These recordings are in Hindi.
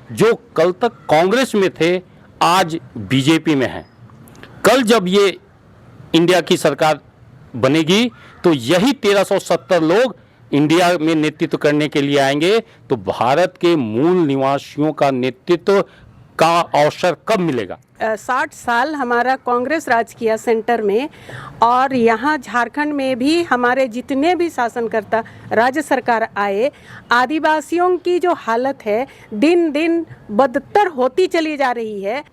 जो कल तक कांग्रेस में थे आज बीजेपी में हैं। कल जब ये इंडिया की सरकार बनेगी तो यही 1370 लोग इंडिया में नेतृत्व करने के लिए आएंगे। तो भारत के मूल निवासियों का नेतृत्व का अवसर कब मिलेगा? 60 साल हमारा कांग्रेस राज किया सेंटर में, और यहाँ झारखंड में भी हमारे जितने भी शासनकर्ता राज्य सरकार आए, आदिवासियों की जो हालत है दिन दिन बदतर होती चली जा रही है।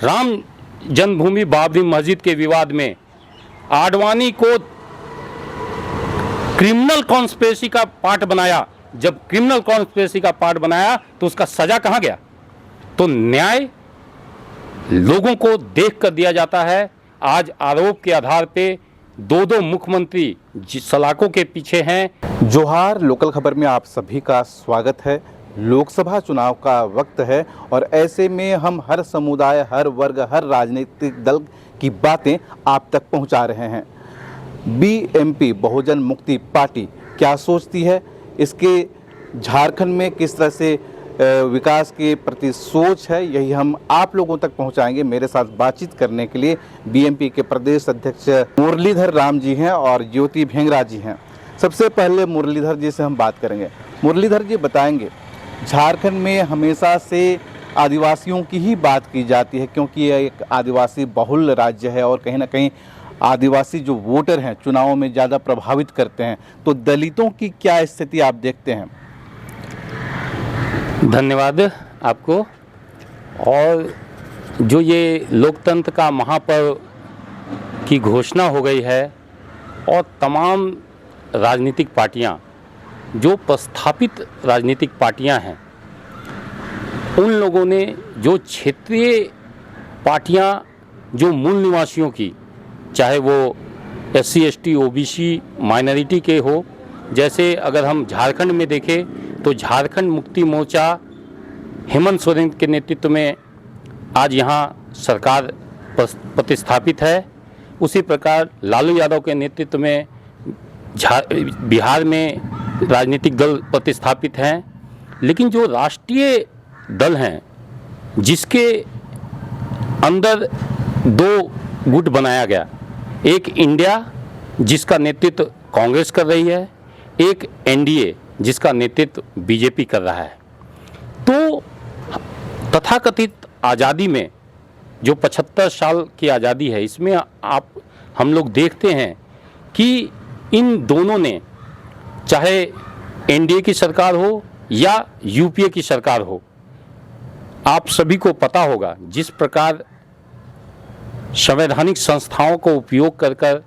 राम जन्मभूमि बाबरी मस्जिद के विवाद में आडवाणी को क्रिमिनल कॉन्स्पिरेसी का पार्ट बनाया। जब क्रिमिनल कॉन्स्पिरेसी का पार्ट बनाया तो उसका सजा कहाँ गया? तो न्याय लोगों को देख कर दिया जाता है। आज आरोप के आधार पे दो मुख्यमंत्री सलाखों के पीछे हैं। जोहार, लोकल खबर में आप सभी का स्वागत है। लोकसभा चुनाव का वक्त है और ऐसे में हम हर समुदाय, हर वर्ग, हर राजनीतिक दल की बातें आप तक पहुंचा रहे हैं। बीएमपी बहुजन मुक्ति पार्टी क्या सोचती है, इसके झारखंड में किस तरह से विकास के प्रति सोच है, यही हम आप लोगों तक पहुंचाएंगे। मेरे साथ बातचीत करने के लिए बीएमपी के प्रदेश अध्यक्ष मुरलीधर राम जी हैं और ज्योति भेंगरा जी हैं। सबसे पहले मुरलीधर जी से हम बात करेंगे। मुरलीधर जी बताएंगे, झारखंड में हमेशा से आदिवासियों की ही बात की जाती है क्योंकि यह एक आदिवासी बहुल राज्य है और कहीं ना कहीं आदिवासी जो वोटर हैं चुनावों में ज़्यादा प्रभावित करते हैं। तो दलितों की क्या स्थिति आप देखते हैं? धन्यवाद आपको। और जो ये लोकतंत्र का महापर्व की घोषणा हो गई है और तमाम राजनीतिक पार्टियां, जो प्रस्थापित राजनीतिक पार्टियां हैं, उन लोगों ने जो क्षेत्रीय पार्टियां जो मूल निवासियों की, चाहे वो SC ST OBC माइनॉरिटी के हो, जैसे अगर हम झारखंड में देखें तो झारखंड मुक्ति मोर्चा हेमंत सोरेन के नेतृत्व में आज यहाँ सरकार प्रतिस्थापित है। उसी प्रकार लालू यादव के नेतृत्व में बिहार में राजनीतिक दल प्रतिस्थापित हैं। लेकिन जो राष्ट्रीय दल हैं जिसके अंदर दो गुट बनाया गया, एक इंडिया जिसका नेतृत्व कांग्रेस कर रही है, एक NDA जिसका नेतृत्व बीजेपी कर रहा है। तो तथाकथित आज़ादी में जो 75 साल की आज़ादी है, इसमें हम लोग देखते हैं कि इन दोनों ने, चाहे NDA की सरकार हो या UPA की सरकार हो, आप सभी को पता होगा जिस प्रकार संवैधानिक संस्थाओं को उपयोग कर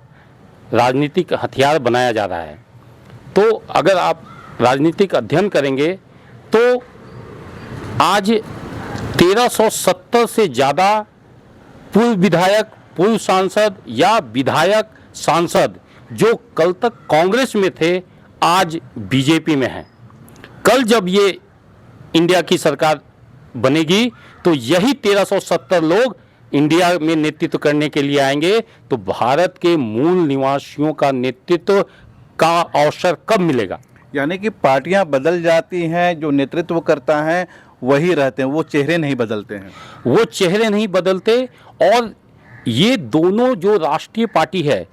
राजनीतिक हथियार बनाया जा रहा है। तो अगर आप राजनीतिक अध्ययन करेंगे तो आज 1370 से ज़्यादा पूर्व विधायक, पूर्व सांसद या विधायक सांसद जो कल तक कांग्रेस में थे आज बीजेपी में हैं। कल जब ये इंडिया की सरकार बनेगी तो यही 1370 लोग इंडिया में नेतृत्व करने के लिए आएंगे। तो भारत के मूल निवासियों का नेतृत्व का अवसर कब मिलेगा? यानी कि पार्टियां बदल जाती हैं, जो नेतृत्व करता है वही रहते हैं, वो चेहरे नहीं बदलते हैं। वो चेहरे नहीं बदलते। और ये दोनों जो राष्ट्रीय पार्टी है,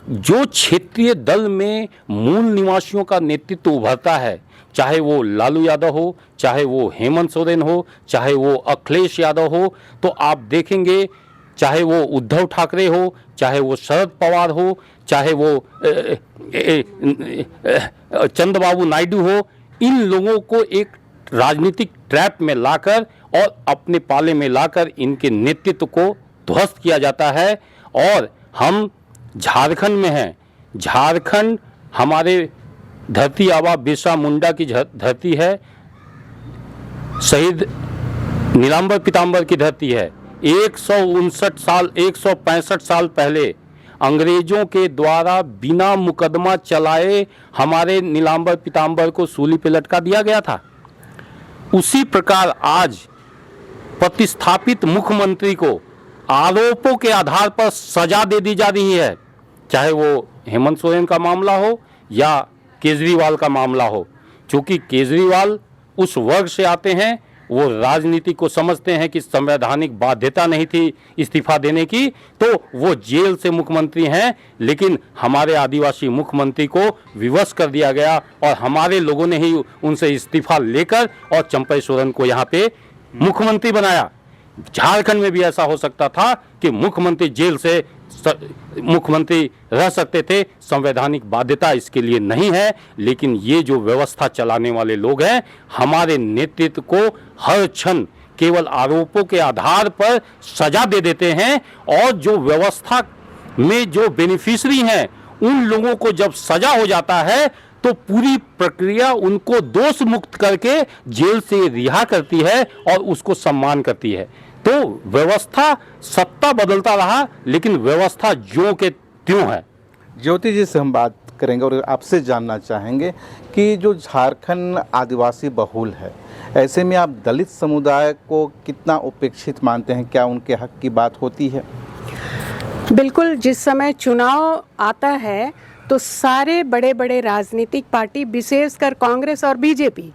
जो क्षेत्रीय दल में मूल निवासियों का नेतृत्व उभरता है, चाहे वो लालू यादव हो, चाहे वो हेमंत सोरेन हो, चाहे वो अखिलेश यादव हो, तो आप देखेंगे चाहे वो उद्धव ठाकरे हो, चाहे वो शरद पवार हो, चाहे वो चंद्रबाबू नायडू हो, इन लोगों को एक राजनीतिक ट्रैप में लाकर और अपने पाले में लाकर इनके नेतृत्व को ध्वस्त किया जाता है। और हम झारखंड में हैं। झारखंड हमारे धरती आबा बिरसा मुंडा की धरती है, शहीद नीलांबर पीताम्बर की धरती है। 165 साल पहले अंग्रेजों के द्वारा बिना मुकदमा चलाए हमारे नीलांबर पीताम्बर को सूली पे लटका दिया गया था। उसी प्रकार आज प्रतिस्थापित मुख्यमंत्री को आरोपों के आधार पर सजा दे दी जा रही है, चाहे वो हेमंत सोरेन का मामला हो या केजरीवाल का मामला हो। क्योंकि केजरीवाल उस वर्ग से आते हैं वो राजनीति को समझते हैं कि संवैधानिक बाध्यता नहीं थी इस्तीफा देने की, तो वो जेल से मुख्यमंत्री हैं। लेकिन हमारे आदिवासी मुख्यमंत्री को विवश कर दिया गया और हमारे लोगों ने ही उनसे इस्तीफा लेकर और चंपई सोरेन को यहाँ पे मुख्यमंत्री बनाया। झारखंड में भी ऐसा हो सकता था कि मुख्यमंत्री जेल से मुख्यमंत्री रह सकते थे, संवैधानिक बाध्यता इसके लिए नहीं है। लेकिन ये जो व्यवस्था चलाने वाले लोग हैं, हमारे नेतृत्व को हर क्षण केवल आरोपों के आधार पर सजा दे देते हैं और जो व्यवस्था में जो बेनिफिशियरी हैं उन लोगों को जब सजा हो जाता है तो पूरी प्रक्रिया उनको दोष मुक्त करके जेल से रिहा करती है और उसको सम्मान करती है। तो व्यवस्था, सत्ता बदलता रहा लेकिन व्यवस्था ज्यों के त्यों है। ज्योति जी से हम बात करेंगे और आपसे जानना चाहेंगे कि जो झारखंड आदिवासी बहुल है, ऐसे में आप दलित समुदाय को कितना उपेक्षित मानते हैं? क्या उनके हक की बात होती है? बिल्कुल, जिस समय चुनाव आता है तो सारे बड़े बड़े राजनीतिक पार्टी, विशेषकर कांग्रेस और बीजेपी,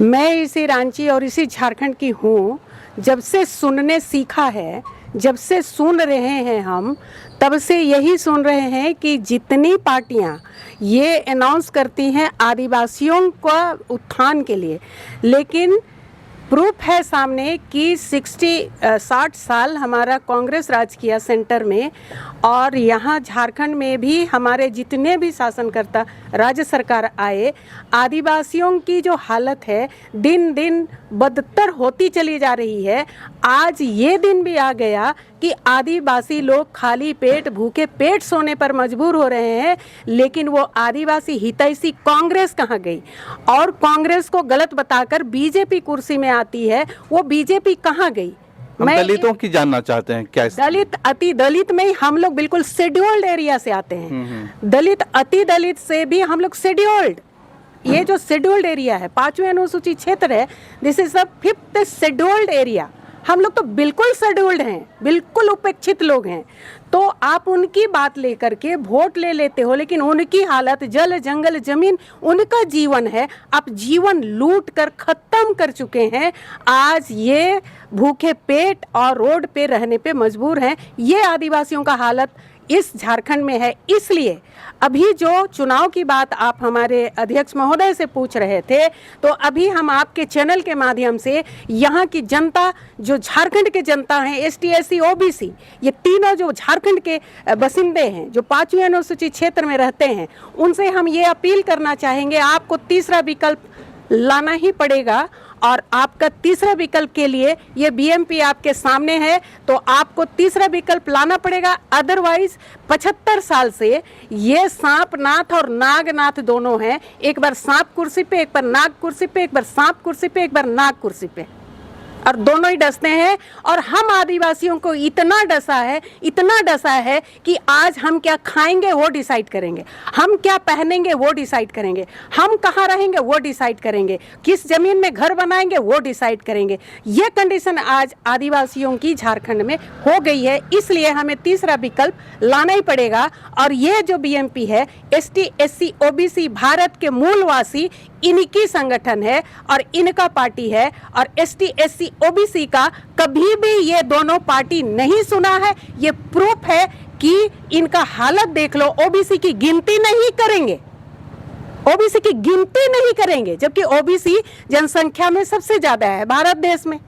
मैं इसी रांची और इसी झारखंड की हूँ, जब से सुनने सीखा है, जब से सुन रहे हैं हम, तब से यही सुन रहे हैं कि जितनी पार्टियां ये अनाउंस करती हैं आदिवासियों का उत्थान के लिए, लेकिन प्रूफ है सामने कि 60 साल हमारा कांग्रेस राज किया सेंटर में, और यहाँ झारखंड में भी हमारे जितने भी शासनकर्ता राज्य सरकार आए, आदिवासियों की जो हालत है दिन दिन बदतर होती चली जा रही है। आज ये दिन भी आ गया कि आदिवासी लोग खाली पेट, भूखे पेट सोने पर मजबूर हो रहे हैं। लेकिन वो आदिवासी हितैषी कांग्रेस कहाँ गई? और कांग्रेस को गलत बताकर बीजेपी कुर्सी में आती है, वो बीजेपी कहाँ गई? हम दलितों की जानना चाहते हैं क्या दलित, अति दलित में हम लोग बिल्कुल शेड्यूल्ड एरिया से आते हैं। दलित, अति दलित से भी हम लोग शेड्यूल्ड, ये जो शेड्यूल्ड एरिया है, 5वें अनुसूचित क्षेत्र है, this is the 5th scheduled area. हम लोग तो बिल्कुल शेड्यूल्ड हैं, बिल्कुल उपेक्षित लोग हैं। तो आप उनकी बात लेकर के वोट ले लेते हो, लेकिन उनकी हालत, जल जंगल जमीन उनका जीवन है, आप जीवन लूट कर खत्म कर चुके हैं। आज ये भूखे पेट और रोड पे रहने पे मजबूर हैं। ये आदिवासियों का हालत इस झारखंड में है। इसलिए अभी जो चुनाव की बात आप हमारे अध्यक्ष महोदय से पूछ रहे थे, तो अभी हम आपके चैनल के माध्यम से यहाँ की जनता, जो झारखंड के जनता हैं, ST SC OBC, ये तीनों जो झारखंड के बसिंदे हैं, जो 5वें अनुसूचित क्षेत्र में रहते हैं, उनसे हम ये अपील करना चाहेंगे, आपको तीसरा विकल्प लाना ही पड़ेगा। और आपका तीसरा विकल्प के लिए ये BMP आपके सामने है, तो आपको तीसरा विकल्प लाना पड़ेगा। अदरवाइज 75 साल से ये सांप नाथ और नाग नाथ दोनों हैं। एक बार सांप कुर्सी पे, एक बार नाग कुर्सी पे, एक बार सांप कुर्सी पे, एक बार नाग कुर्सी पे, और दोनों ही डसते हैं। और हम आदिवासियों को इतना डसा है, इतना डसा है कि आज हम क्या खाएंगे वो डिसाइड करेंगे, हम क्या पहनेंगे वो डिसाइड करेंगे, हम कहाँ रहेंगे वो डिसाइड करेंगे, किस जमीन में घर बनाएंगे वो डिसाइड करेंगे। ये कंडीशन आज आदिवासियों की झारखंड में हो गई है। इसलिए हमें तीसरा विकल्प लाना ही पड़ेगा। और ये जो BMP है, ST SC OBC भारत के मूलवासी, इनकी संगठन है और इनका पार्टी है। और ST SC OBC का कभी भी ये दोनों पार्टी नहीं सुना है। ये प्रूफ है कि इनका हालत देख लो। OBC की गिनती नहीं करेंगे, OBC की गिनती नहीं करेंगे, जबकि OBC जनसंख्या में सबसे ज्यादा है भारत देश में,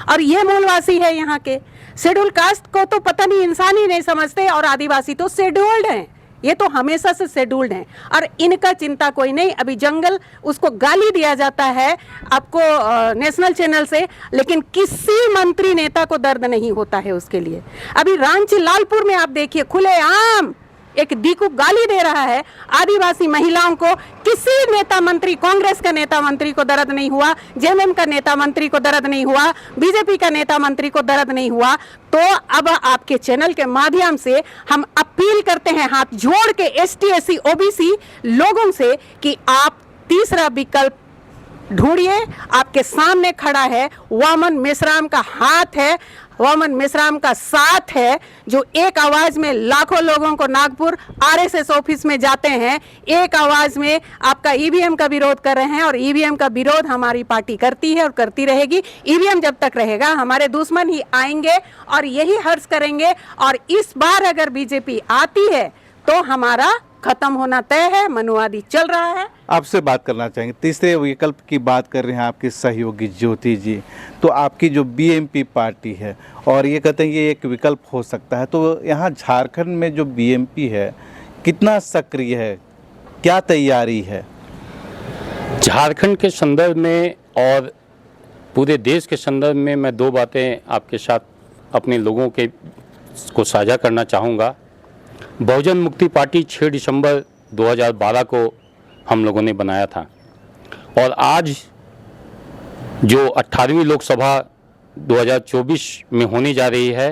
और ये मूलवासी है यहाँ के। शेड्यूल कास्ट को तो पता नहीं, इंसान ही नहीं समझते, और आदिवासी तो शेड्यूल्ड हैं, ये तो हमेशा से शेड्यूल्ड हैं। और इनका चिंता कोई नहीं। अभी जंगल, उसको गाली दिया जाता है आपको नेशनल चैनल से, लेकिन किसी मंत्री नेता को दर्द नहीं होता है उसके लिए। अभी रांची लालपुर में आप देखिए, खुलेआम एक डीकू गाली दे रहा है आदिवासी महिलाओं को। किसी नेता मंत्री, कांग्रेस का नेता मंत्री को दर्द नहीं हुआ, JMM का नेता मंत्री को दर्द नहीं हुआ, BJP का नेता मंत्री को दर्द नहीं हुआ। तो अब आपके चैनल के माध्यम से हम अपील करते हैं, हाथ जोड़ के, ST SC OBC लोगों से, कि आप तीसरा विकल्प ढूंढिए, आपके सामने खड़ा है, वामन मेश्राम का हाथ है, वामन मेश्राम का साथ है, जो एक आवाज में लाखों लोगों को नागपुर आरएसएस ऑफिस में जाते हैं, एक आवाज में आपका ईवीएम का विरोध कर रहे हैं। और ईवीएम का विरोध हमारी पार्टी करती है और करती रहेगी। ईवीएम जब तक रहेगा हमारे दुश्मन ही आएंगे और यही हर्ष करेंगे। और इस बार अगर बीजेपी आती है तो हमारा खत्म होना तय है, मनुवादी चल रहा है। आपसे बात करना चाहेंगे, तीसरे विकल्प की बात कर रहे हैं आपके सहयोगी ज्योति जी। तो आपकी जो बीएमपी पार्टी है और ये कहते हैं ये एक विकल्प हो सकता है, तो यहाँ झारखंड में जो बीएमपी है कितना सक्रिय है, क्या तैयारी है? झारखंड के संदर्भ में और पूरे देश के संदर्भ में मैं दो बातें आपके साथ अपने लोगों के को साझा करना चाहूँगा। बहुजन मुक्ति पार्टी 6 दिसंबर 2012 को हम लोगों ने बनाया था और आज जो 18वीं लोकसभा 2024 में होने जा रही है,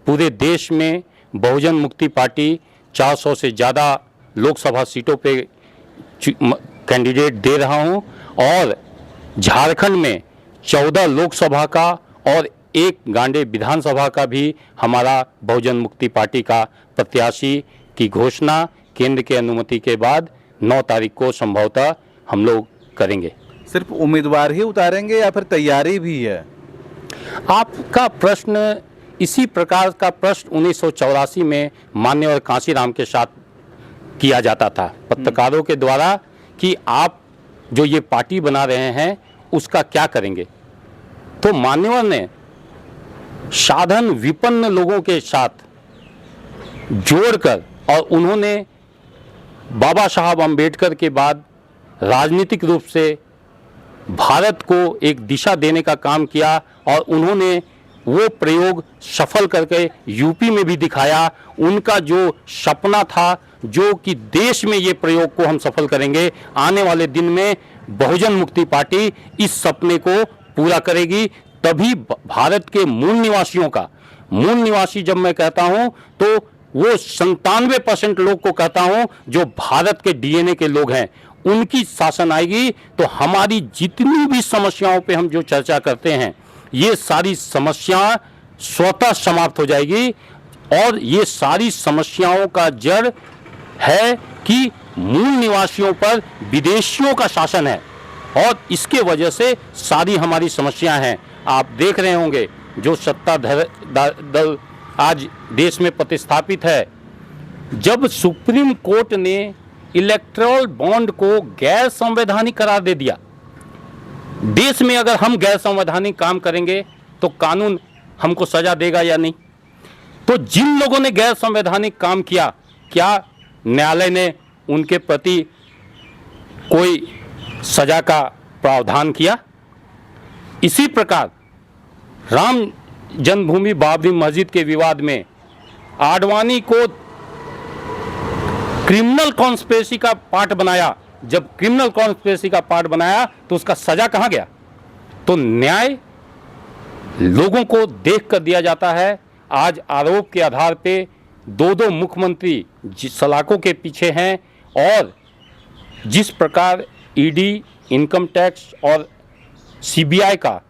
पूरे देश में बहुजन मुक्ति पार्टी 400 से ज़्यादा लोकसभा सीटों पे कैंडिडेट दे रहा हूं और झारखंड में 14 लोकसभा का और 1 गांडे विधानसभा का भी हमारा बहुजन मुक्ति पार्टी का प्रत्याशी की घोषणा केंद्र की अनुमति के बाद 9 तारीख को संभवतः हम लोग करेंगे। सिर्फ उम्मीदवार ही उतारेंगे या फिर तैयारी भी है? आपका प्रश्न इसी प्रकार का प्रश्न 1984 में मान्यवर कांशीराम के साथ किया जाता था पत्रकारों के द्वारा कि आप जो ये पार्टी बना रहे हैं उसका क्या करेंगे। तो मान्यवर ने साधन विपन्न लोगों के साथ जोड़कर और उन्होंने बाबा साहब अंबेडकर के बाद राजनीतिक रूप से भारत को एक दिशा देने का काम किया और उन्होंने वो प्रयोग सफल करके यूपी में भी दिखाया। उनका जो सपना था जो कि देश में ये प्रयोग को हम सफल करेंगे, आने वाले दिन में बहुजन मुक्ति पार्टी इस सपने को पूरा करेगी। तभी भारत के मूल निवासियों का, मूल निवासी जब मैं कहता हूं तो वो 97% लोग को कहता हूं जो भारत के डीएनए के लोग हैं, उनकी शासन आएगी तो हमारी जितनी भी समस्याओं पे हम जो चर्चा करते हैं ये सारी समस्याएं स्वतः समाप्त हो जाएगी। और ये सारी समस्याओं का जड़ है कि मूल निवासियों पर विदेशियों का शासन है और इसके वजह से सारी हमारी समस्याएं हैं। आप देख रहे होंगे जो सत्ताधारी दल आज देश में प्रतिस्थापित है, जब सुप्रीम कोर्ट ने इलेक्टोरल बॉन्ड को गैर संवैधानिक करार दे दिया, देश में अगर हम गैर संवैधानिक काम करेंगे तो कानून हमको सजा देगा या नहीं। तो जिन लोगों ने गैर संवैधानिक काम किया, क्या न्यायालय ने उनके प्रति कोई सजा का प्रावधान किया? इसी प्रकार राम जन्मभूमि बाबरी मस्जिद के विवाद में आडवाणी को क्रिमिनल कॉन्स्पिरेसी का पार्ट बनाया। जब क्रिमिनल कॉन्स्पिरेसी का पार्ट बनाया तो उसका सजा कहां गया? तो न्याय लोगों को देख कर दिया जाता है। आज आरोप के आधार पे 2 मुख्यमंत्री सलाखों के पीछे हैं और जिस प्रकार ईडी, इनकम टैक्स और सीबीआई का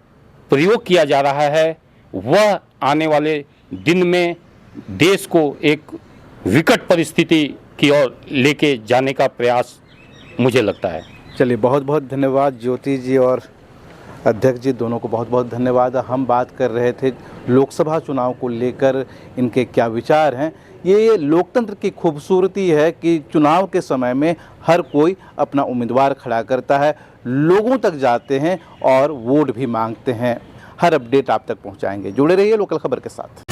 प्रयोग किया जा रहा है, वह आने वाले दिन में देश को एक विकट परिस्थिति की ओर लेके जाने का प्रयास मुझे लगता है। चलिए, बहुत बहुत धन्यवाद ज्योति जी और अध्यक्ष जी, दोनों को बहुत बहुत धन्यवाद। हम बात कर रहे थे लोकसभा चुनाव को लेकर इनके क्या विचार हैं। ये लोकतंत्र की खूबसूरती है कि चुनाव के समय में हर कोई अपना उम्मीदवार खड़ा करता है, लोगों तक जाते हैं और वोट भी मांगते हैं। हर अपडेट आप तक पहुंचाएंगे। जुड़े रहिए लोकल खबर के साथ।